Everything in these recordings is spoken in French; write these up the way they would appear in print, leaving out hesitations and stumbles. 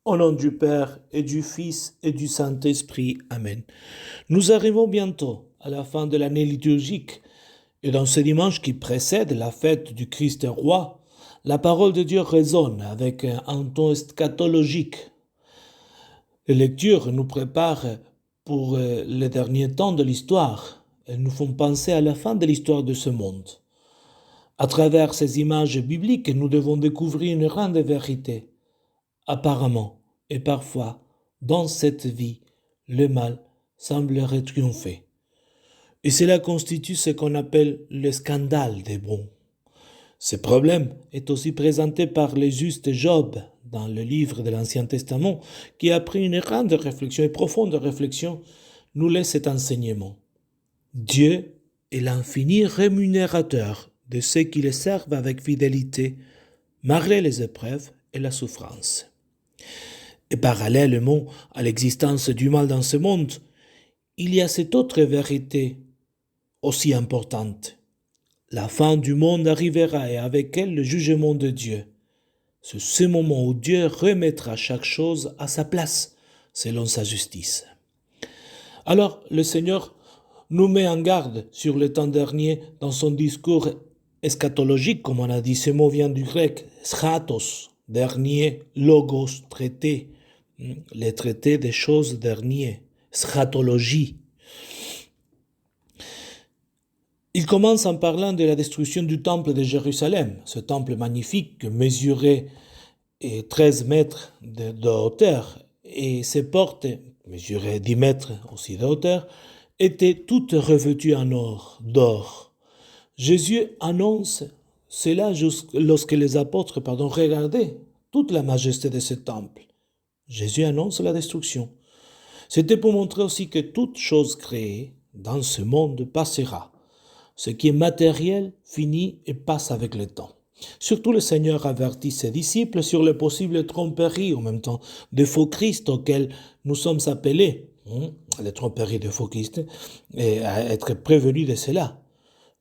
Au nom du Père et du Fils et du Saint-Esprit. Amen. Nous arrivons bientôt à la fin de l'année liturgique et dans ce dimanche qui précède la fête du Christ roi, la parole de Dieu résonne avec un ton eschatologique. Les lectures nous préparent pour les derniers temps de l'histoire. Elles nous font penser à la fin de l'histoire de ce monde. À travers ces images bibliques, nous devons découvrir une grande vérité. Apparemment, et parfois, dans cette vie, le mal semblerait triompher. Et cela constitue ce qu'on appelle le scandale des bons. Ce problème est aussi présenté par le juste Job dans le livre de l'Ancien Testament, qui, après une grande réflexion et profonde réflexion, nous laisse cet enseignement. Dieu est l'infini rémunérateur de ceux qui le servent avec fidélité, malgré les épreuves et la souffrance. Et parallèlement à l'existence du mal dans ce monde, il y a cette autre vérité aussi importante. La fin du monde arrivera et avec elle le jugement de Dieu. C'est ce moment où Dieu remettra chaque chose à sa place, selon sa justice. Alors le Seigneur nous met en garde sur le temps dernier dans son discours eschatologique, comme on a dit, ce mot vient du grec schatos, dernier, logos, traité, les traités des choses derniers, schatologie. Il commence en parlant de la destruction du temple de Jérusalem, ce temple magnifique que mesurait 13 mètres de hauteur et ses portes, mesuraient 10 mètres aussi de hauteur, étaient toutes revêtues en or, d'or. Jésus annonce cela lorsque les apôtres regardaient toute la majesté de ce temple. Jésus annonce la destruction. C'était pour montrer aussi que toute chose créée dans ce monde passera. Ce qui est matériel finit et passe avec le temps. Surtout le Seigneur avertit ses disciples sur les possibles tromperies, en même temps, de faux Christ auxquels nous sommes appelés, les tromperies de faux Christ, et à être prévenus de cela.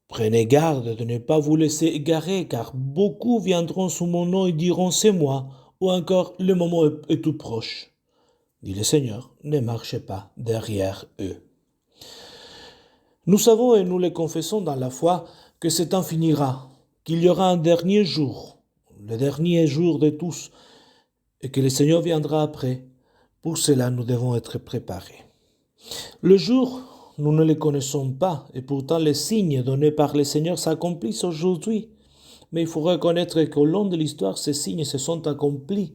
Prenez garde de ne pas vous laisser égarer, car beaucoup viendront sous mon nom et diront « c'est moi », ou encore « le moment est tout proche ». Dit le Seigneur, ne marchez pas derrière eux. Nous savons et nous le confessons dans la foi que ce temps finira, qu'il y aura un dernier jour, le dernier jour de tous, et que le Seigneur viendra après. Pour cela, nous devons être préparés. Le jour, nous ne le connaissons pas, et pourtant les signes donnés par le Seigneur s'accomplissent aujourd'hui. Mais il faut reconnaître qu'au long de l'histoire, ces signes se sont accomplis,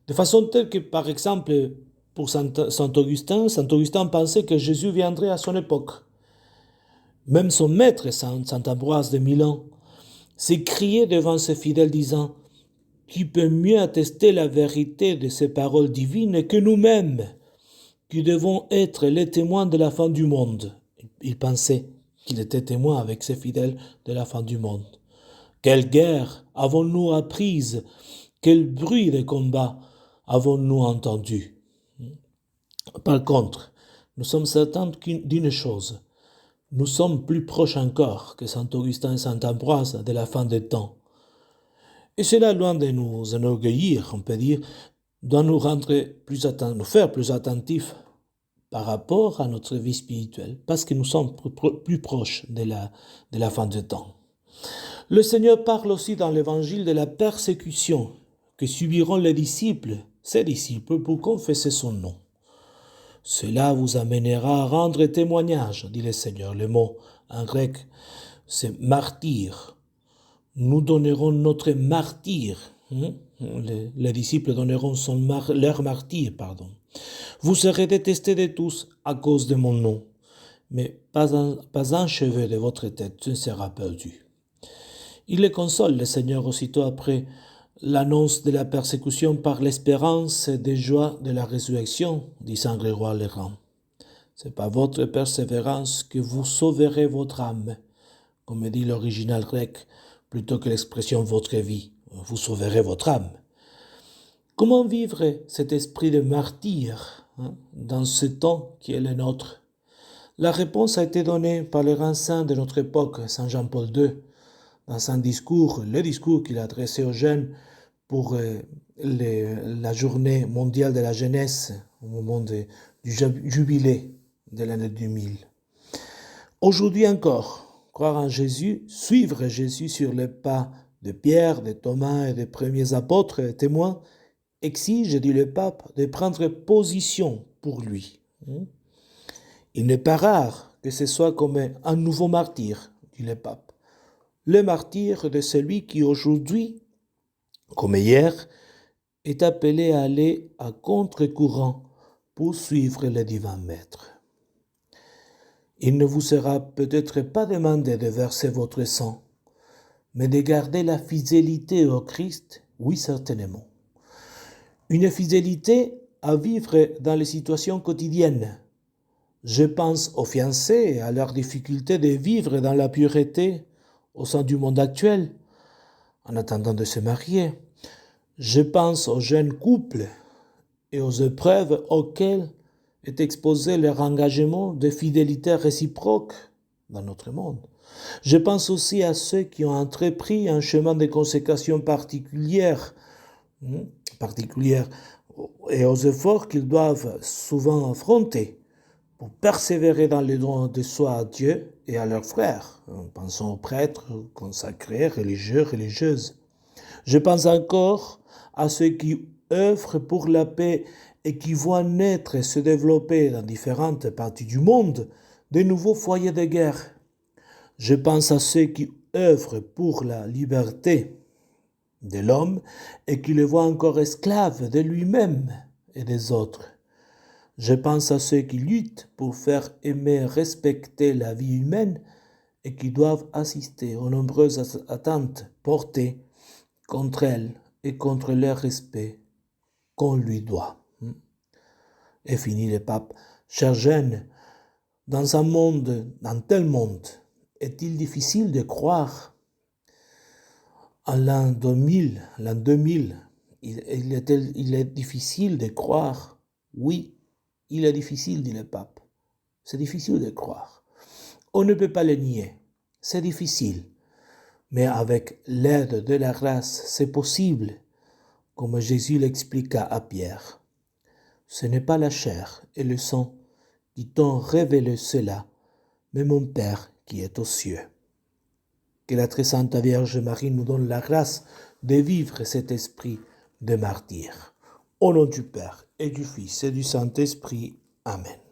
de façon telle que, par exemple, pour Saint Augustin pensait que Jésus viendrait à son époque. Même son maître, Saint Ambroise de Milan, s'écriait devant ses fidèles disant « Qui peut mieux attester la vérité de ces paroles divines que nous-mêmes, qui devons être les témoins de la fin du monde ?» Il pensait qu'il était témoin avec ses fidèles de la fin du monde. Quelle guerre avons-nous apprise? Quel bruit de combat avons-nous entendu? Par contre, nous sommes certains d'une chose. Nous sommes plus proches encore que Saint Augustin et Saint Ambroise de la fin des temps. Et cela, loin de nous enorgueillir, on peut dire, doit nous faire plus attentifs par rapport à notre vie spirituelle, parce que nous sommes plus proches de la fin des temps. Le Seigneur parle aussi dans l'Évangile de la persécution que subiront ses disciples, pour confesser son nom. Cela vous amènera à rendre témoignage, dit le Seigneur. Le mot en grec, c'est martyr. Nous donnerons notre martyr. Les disciples donneront leur martyr. Vous serez détestés de tous à cause de mon nom, mais pas un cheveu de votre tête ne sera perdu. Il les console, le Seigneur, aussitôt après l'annonce de la persécution par l'espérance des joies de la résurrection, dit Saint Grégoire le Grand. C'est par votre persévérance que vous sauverez votre âme, comme dit l'original grec, plutôt que l'expression votre vie. Vous sauverez votre âme. Comment vivre cet esprit de martyr dans ce temps qui est le nôtre? La réponse a été donnée par le grand saint de notre époque, Saint Jean-Paul II, dans son discours, le discours qu'il a adressé aux jeunes pour la journée mondiale de la jeunesse au moment du jubilé de l'année 2000. Aujourd'hui encore, croire en Jésus, suivre Jésus sur les pas de Pierre, de Thomas et des premiers apôtres et témoins exige, dit le pape, de prendre position pour lui. Il n'est pas rare que ce soit comme un nouveau martyr, dit le pape. Le martyr de celui qui aujourd'hui, comme hier, est appelé à aller à contre-courant pour suivre le divin maître. Il ne vous sera peut-être pas demandé de verser votre sang, mais de garder la fidélité au Christ, oui certainement. Une fidélité à vivre dans les situations quotidiennes. Je pense aux fiancés et à leur difficulté de vivre dans la pureté au sein du monde actuel, en attendant de se marier. Je pense aux jeunes couples et aux épreuves auxquelles est exposé leur engagement de fidélité réciproque dans notre monde. Je pense aussi à ceux qui ont entrepris un chemin de consécration particulière et aux efforts qu'ils doivent souvent affronter pour persévérer dans les dons de soi à Dieu et à leurs frères. Pensons aux prêtres consacrés, religieux, religieuses. Je pense encore à ceux qui œuvrent pour la paix et qui voient naître et se développer dans différentes parties du monde de nouveaux foyers de guerre. Je pense à ceux qui œuvrent pour la liberté de l'homme et qui le voient encore esclave de lui-même et des autres. Je pense à ceux qui luttent pour faire aimer et respecter la vie humaine et qui doivent assister aux nombreuses attentes portées contre elle et contre leur respect qu'on lui doit. Et finit le pape. Chers jeunes, dans un tel monde, est-il difficile de croire en l'an 2000, il est difficile de croire, oui, il est difficile, dit le pape. C'est difficile de croire. On ne peut pas le nier. C'est difficile. Mais avec l'aide de la grâce, c'est possible, comme Jésus l'expliqua à Pierre. Ce n'est pas la chair et le sang qui t'ont révélé cela, mais mon Père qui est aux cieux. Que la très sainte Vierge Marie nous donne la grâce de vivre cet esprit de martyr. Au nom du Père et du Fils et du Saint-Esprit. Amen.